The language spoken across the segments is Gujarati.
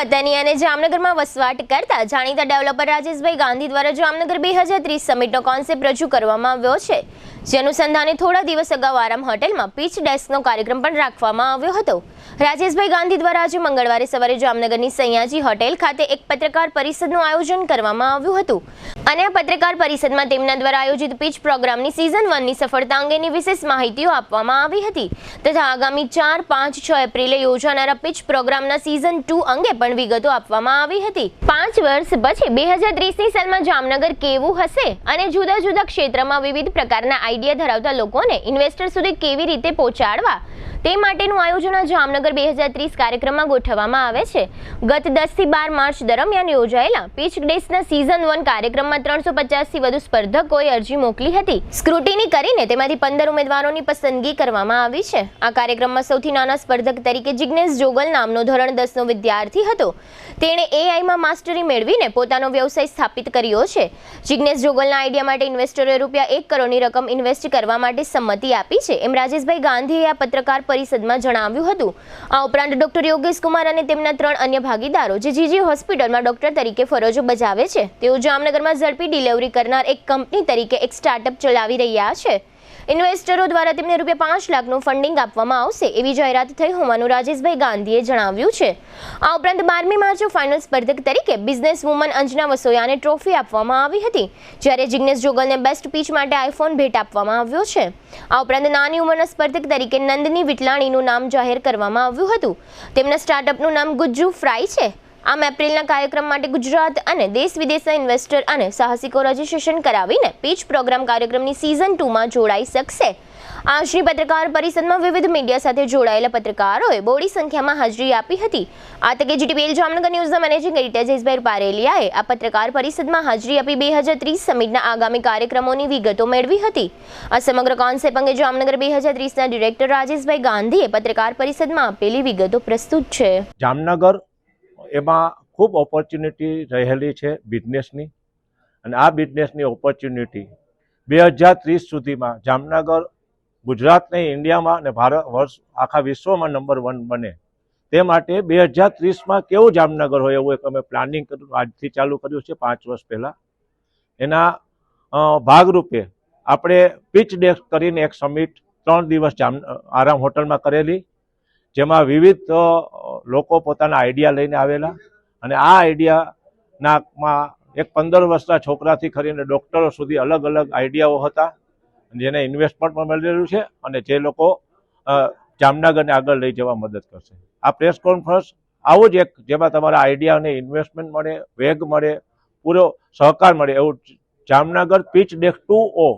વતની અને જામનગરમાં વસવાટ કરતા જાણીતા ડેવલપર રાજેશભાઈ ગાંધી દ્વારા જામનગર 2030 સમિટનો કોન્સેપ્ટ રજૂ કરવામાં આવ્યો છે, જે અનુસંધાને થોડા દિવસ અગાઉ આરામ હોટેલમાં પીચ ડેસ્કનો કાર્યક્રમ પણ રાખવામાં આવ્યો હતો। રાજેશભાઈ ગાંધી દ્વારા આજે મંગળવારે સવારે જામનગરની સયાજી હોટેલ ખાતે એક પત્રકાર પરિષદનું આયોજન કરવામાં આવ્યું હતું અને આ પત્રકાર પરિષદમાં તેમના દ્વારા આયોજિત પીચ પ્રોગ્રામની સિઝન 1 ની સફળતા અંગેની વિશેષ માહિતીઓ આપવામાં આવી હતી તથા આગામી 4, 5, 6 એપ્રિલે યોજાનારા પીચ પ્રોગ્રામના સિઝન 2 અંગે પણ વિગતો આપવામાં આવી હતી। 5 વર્ષ પછી 2030ની સાલમાં જામનગર કેવું હશે અને જુદા જુદા ક્ષેત્રમાં વિવિધ પ્રકારના આઈડિયા ધરાવતા લોકોને ઇન્વેસ્ટર સુધી કેવી રીતે પહોંચાડવા તે માટેનું આયોજન જામનગર 2030 કાર્યક્રમમાં ગોઠવવામાં આવે છે। ગત 10 થી 12 માર્ચ દરમિયાન યોજાયેલા પીચ ડેસ્કના સિઝન 1 કાર્યક્રમમાં 350 થી વધુ સ્પર્ધકોએ અરજી મોકલી હતી। સ્ક્રુટિની કરીને તેમાંથી 15 ઉમેદવારોની પસંદગી કરવામાં આવી છે। આ કાર્યક્રમમાં સૌથી નાના સ્પર્ધક તરીકે જિગ્નેશ જોગલ નામનો ધોરણ 10 નો વિદ્યાર્થી હતો। તેણે એઆઈમાં માસ્ટરી મેળવીને પોતાનો વ્યવસાય સ્થાપિત કર્યો છે। જિગ્નેશ જોગલના આઈડિયા માટે ઇન્વેસ્ટરોએ ₹1 કરોડની રકમ ઇન્વેસ્ટ કરવા માટે સંમતિ આપી છે, એમ રાજેશભાઈ ગાંધીએ આ પત્રકાર પરિષદમાં જણાવ્યું હતું। આ ઉપરાંત ડોક્ટર યોગેશ કુમાર અને તેમના 3 અન્ય ભાગીદારો જે જીજી હોસ્પિટલમાં ડોક્ટર તરીકે ફરજો બજાવે છે, તેઓ જામનગરમાં ઝડપી ડિલિવરી કરનાર એક કંપની તરીકે એક સ્ટાર્ટઅપ ચલાવી રહ્યા છે। ઇન્વેસ્ટરો દ્વારા તેમને ₹5 લાખનું ફંડિંગ આપવામાં આવશે એવી જાહેરાત થઈ હોવાનું રાજેશભાઈ ગાંધીએ જણાવ્યું છે। આ ઉપરાંત 12મી માર્ચે ફાઇનલ સ્પર્ધક તરીકે બિઝનેસ વુમન અંજના વસોયાને ટ્રોફી આપવામાં આવી હતી, જ્યારે જિગ્નેશ જોગલને બેસ્ટ પીચ માટે આઈફોન ભેટ આપવામાં આવ્યો છે। આ ઉપરાંત નાની ઉંમરના સ્પર્ધક તરીકે નંદની વિટલાણીનું નામ જાહેર કરવામાં આવ્યું હતું। તેમના સ્ટાર્ટઅપનું નામ ગુજ્જુ ફ્રાય છે। આમ એપ્રિલના કાર્યક્રમ માટે ગુજરાત અને દેશ વિદેશના ઇન્વેસ્ટર અને સાહસિકો રજીસ્ટ્રેશન કરાવીને પીચ પ્રોગ્રામ કાર્યક્રમની સિઝન 2 માં જોડાઈ શકશે। આજની પત્રકાર પરિષદમાં વિવિધ મીડિયા સાથે જોડાયેલા પત્રકારોએ બહોળી સંખ્યામાં હાજરી આપી હતી। આ તકે જીટીપીએલ જામનગર ન્યૂઝના મેનેજિંગ એડિટર જયેશભાઈ પારેલિયાએ આ પત્રકાર પરિષદમાં હાજરી આપી 2030 સમિટના આગામી કાર્યક્રમોની વિગતો મેળવી હતી। આ સમગ્ર કોન્સેપ્ટ અંગે જામનગર 2030ના ડિરેક્ટર રાજેશભાઈ ગાંધીએ પત્રકાર પરિષદમાં આપેલી વિગતો પ્રસ્તુત છે। જામનગર એમાં ખૂબ ઓપોર્ચ્યુનિટી રહેલી છે બિઝનેસની, અને આ બિઝનેસની ઓપોર્ચ્યુનિટી 2030 સુધીમાં જામનગર ગુજરાતને ઇન્ડિયામાં અને ભારત આખા વિશ્વમાં નંબર 1 બને તે માટે 2030માં કેવું જામનગર હોય એવું એક અમે પ્લાનિંગ આજથી ચાલુ કર્યું છે 5 વર્ષ પહેલાં। એના ભાગરૂપે આપણે પીચ ડેસ્ક કરીને એક સમિટ 3 દિવસ આરામ હોટલમાં કરેલી, જેમાં વિવિધ લોકો પોતાના આઈડિયા લઈને આવેલા અને આ આઈડિયામાં એક 15 વર્ષના છોકરાથી કરીને ડૉક્ટરો સુધી અલગ અલગ આઈડિયાઓ હતા, જેને ઇન્વેસ્ટમેન્ટ પણ મળેલું છે અને જે લોકો જામનગરને આગળ લઈ જવા મદદ કરશે। આ પ્રેસ કોન્ફરન્સ આવું જ એક જેમાં તમારા આઈડિયાને ઇન્વેસ્ટમેન્ટ મળે, વેગ મળે, પૂરો સહકાર મળે એવું જામનગર પીચ ડેસ્ક 2O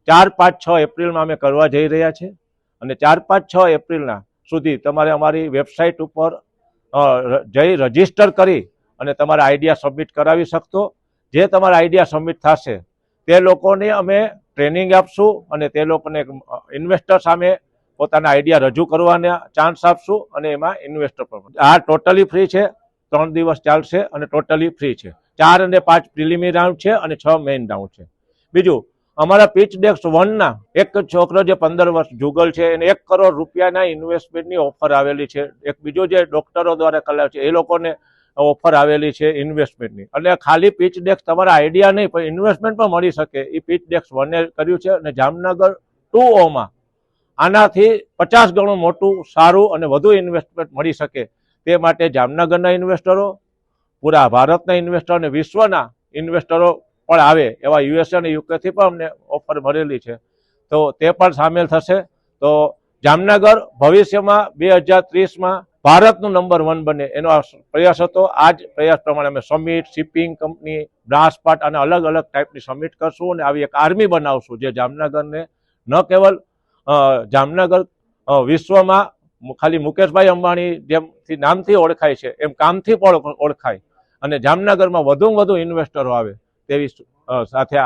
4, 5, 6 એપ્રિલમાં અમે કરવા જઈ રહ્યા છે અને 4, 5, 6 એપ્રિલના સુધી તમારે અમારી વેબસાઇટ ઉપર જઈ રજીસ્ટર કરી અને તમારા આઈડિયા સબમિટ કરાવી શકશો। જે તમારા આઈડિયા સબમિટ થશે તે લોકોને અમે ટ્રેનિંગ આપશું અને તે લોકોને ઇન્વેસ્ટર સામે પોતાના આઈડિયા રજૂ કરવાના ચાન્સ આપશું અને એમાં ઇન્વેસ્ટર પણ આ ટોટલી ફ્રી છે। 3 દિવસ ચાલશે અને ટોટલી ફ્રી છે। 4 અને 5 પ્રિલિમિનરી રાઉન્ડ છે અને 6 મેઇન રાઉન્ડ છે। બીજું, અમારા પીચ ડેસ્ક 1ના એક છોકરો જે 15 વર્ષ જુગલ છે એને ₹1 કરોડ ઇન્વેસ્ટમેન્ટની ઓફર આવેલી છે। એક બીજો જે ડોક્ટરો દ્વારા કરાવે છે એ લોકોને ઓફર આવેલી છે ઇન્વેસ્ટમેન્ટની, એટલે ખાલી પીચ ડેસ્ક તમારા આઈડિયા નહીં પણ ઇન્વેસ્ટમેન્ટ પણ મળી શકે એ પીચ ડેસ્ક 1એ કર્યું છે। અને જામનગર 2Oમાં આનાથી 50 ગણું મોટું, સારું અને વધુ ઇન્વેસ્ટમેન્ટ મળી શકે તે માટે જામનગરના ઇન્વેસ્ટરો, પૂરા ભારતના ઇન્વેસ્ટરો અને વિશ્વના ઇન્વેસ્ટરો પણ આવે એવા યુએસએ અને યુકેથી પણ અમને ઓફર મળેલી છે, તો તે પણ સામેલ થશે। તો જામનગર ભવિષ્યમાં 2030માં ભારતનું નંબર 1 બને એનો પ્રયાસ હતો। આ જ પ્રયાસ પ્રમાણે અમે summit, shipping company, brass part અને અલગ અલગ ટાઈપની સમિટ કરશું અને આવી એક આર્મી બનાવશું જે જામનગરને ન કેવલ જામનગર વિશ્વમાં ખાલી મુકેશભાઈ અંબાણી જેમથી નામથી ઓળખાય છે એમ કામથી પણ ઓળખાય અને જામનગરમાં વધુમાં વધુ ઇન્વેસ્ટરો આવે તેવી સાથે